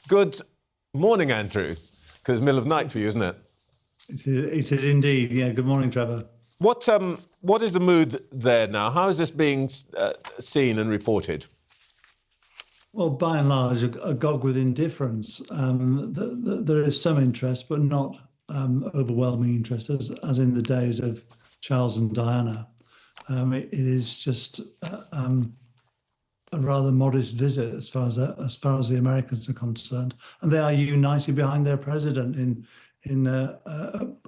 Good morning, Andrew, because it's middle of night for you, isn't it? It is indeed. Yeah. Good morning, Trevor. What is the mood there now? How is this being seen and reported? Well, by and large, agog with indifference. There is some interest, but not overwhelming interest, as in the days of Charles and Diana. It is just a rather modest visit as far as the Americans are concerned, and they are united behind their president in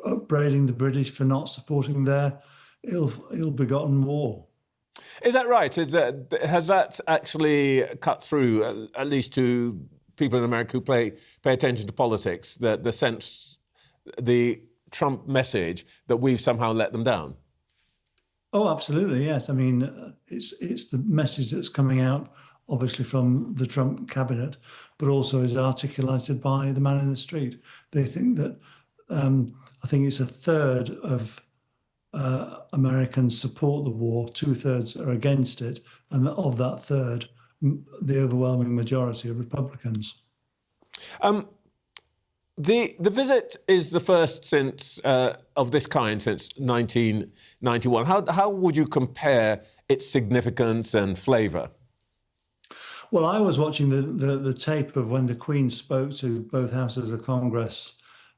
upbraiding the British for not supporting their ill-begotten war. Is that right? Has that actually cut through, at least to people in America who pay attention to politics, the sense, the Trump message that we've somehow let them down? Oh, absolutely, yes. I mean, it's the message that's coming out, obviously, from the Trump cabinet, but also is articulated by the man in the street. They think that, I think it's a third of Americans support the war, 2/3 are against it, and of that third, the overwhelming majority are Republicans. The visit is the first since of this kind since 1991. How would you compare its significance and flavour? Well, I was watching the tape of when the Queen spoke to both houses of Congress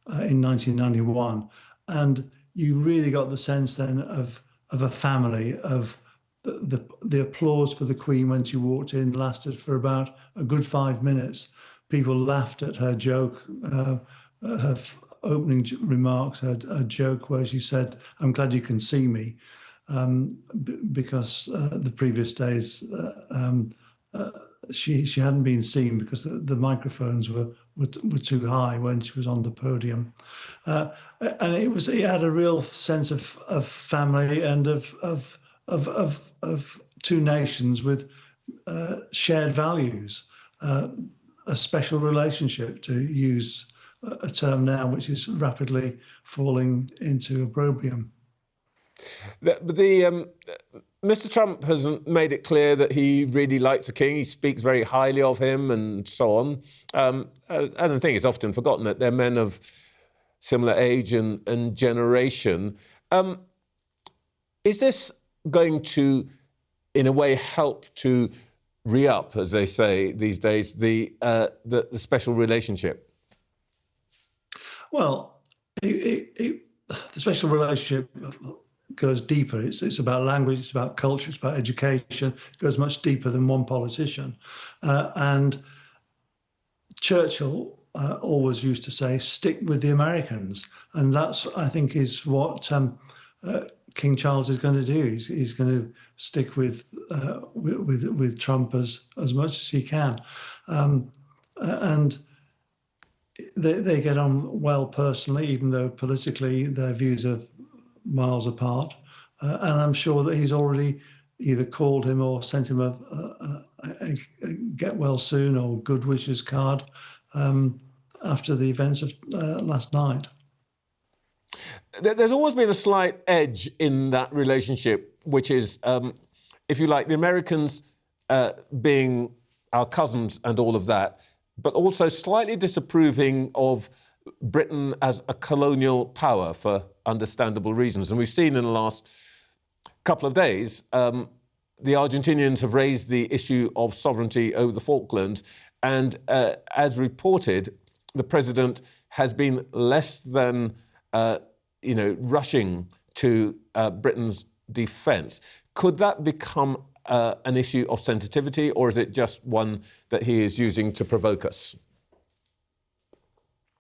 in 1991, and you really got the sense then of a family, of the applause for the Queen when she walked in lasted for about a good 5 minutes. People laughed at her joke, her opening remarks, her joke where she said, "I'm glad you can see me," because the previous days she hadn't been seen because the microphones were too high when she was on the podium, and it had a real sense of family and of two nations with shared values. A special relationship, to use a term now which is rapidly falling into opprobrium. Mr. Trump has made it clear that he really likes the King. He speaks very highly of him and so on. And I think it's often forgotten that they're men of similar age and generation. Is this going to, in a way, help to re-up, as they say these days, the special relationship? Well, the special relationship goes deeper. It's about language, it's about culture, it's about education. It goes much deeper than one politician. And Churchill always used to say, "Stick with the Americans," and that's, I think, is what King Charles is going to do. He's going to stick with Trump as much as he can, and they get on well personally, even though politically their views are miles apart. And I'm sure that he's already either called him or sent him a get well soon or good wishes card after the events of last night. There's always been a slight edge in that relationship, which is, if you like, the Americans being our cousins and all of that, but also slightly disapproving of Britain as a colonial power for understandable reasons. And we've seen in the last couple of days, the Argentinians have raised the issue of sovereignty over the Falklands. And as reported, the president has been less than rushing to Britain's defence. Could that become an issue of sensitivity, or is it just one that he is using to provoke us?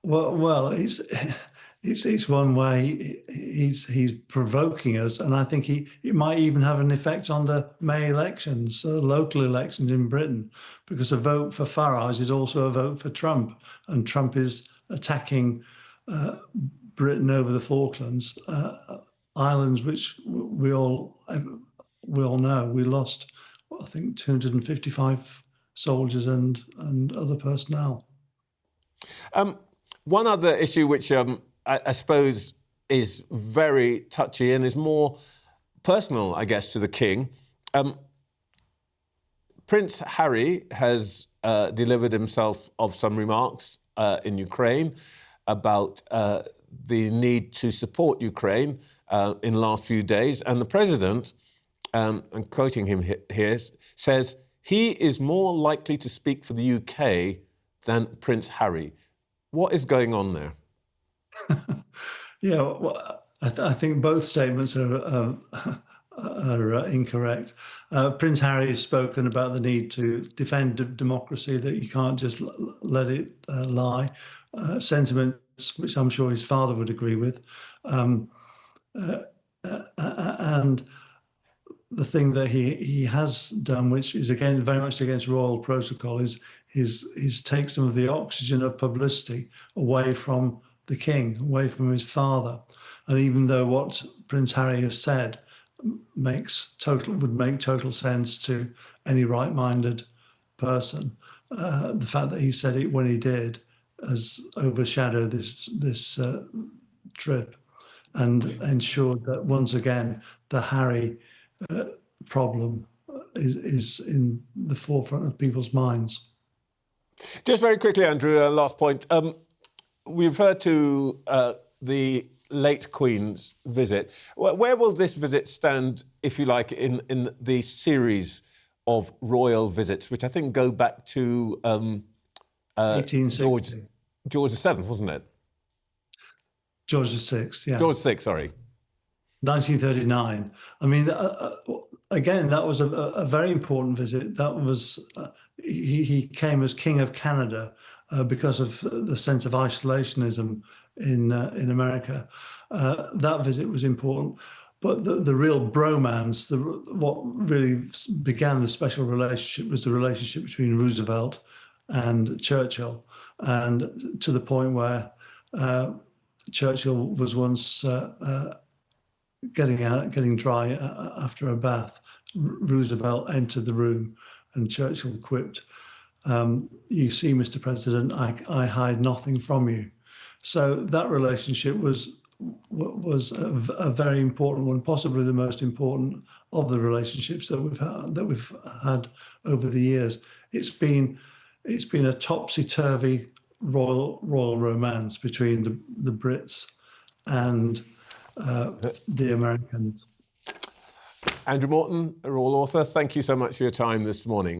Well, it's one way he's provoking us, and I think it might even have an effect on the May elections, local elections in Britain, because a vote for Farage is also a vote for Trump, and Trump is attacking Britain over the Falklands Islands, which we all know we lost, I think, 255 soldiers and other personnel. One other issue which I suppose is very touchy and is more personal, I guess, to the King. Prince Harry has delivered himself of some remarks in Ukraine about the need to support Ukraine in the last few days. And the president, I'm quoting him here, says he is more likely to speak for the UK than Prince Harry. What is going on there? Yeah, well, I think both statements are incorrect. Prince Harry has spoken about the need to defend democracy, that you can't just let it lie. Sentiments which I'm sure his father would agree with. And the thing that he has done, which is again very much against royal protocol, is take some of the oxygen of publicity away from the king, away from his father. And even though what Prince Harry has said would make total sense to any right-minded person, the fact that he said it when he did has overshadowed this trip and ensured that once again the Harry problem is in the forefront of people's minds. Just very quickly, Andrew, last point. We refer to the late Queen's visit. Where will this visit stand, if you like, in the series of royal visits, which I think go back to 1860. George VII, wasn't it? George VI, yeah. George VI, sorry. 1939. I mean, again, that was a very important visit. That was he came as King of Canada because of the sense of isolationism in America. That visit was important, but the real bromance, what really began the special relationship, was the relationship between Roosevelt and Churchill, and to the point where Churchill was once getting dry after a bath. Roosevelt entered the room and Churchill quipped, "You see, Mr. President, I hide nothing from you." So that relationship was a very important one, possibly the most important of the relationships that we've had over the years. It's been a topsy-turvy royal romance between the Brits and the Americans. Andrew Morton, a royal author, thank you so much for your time this morning.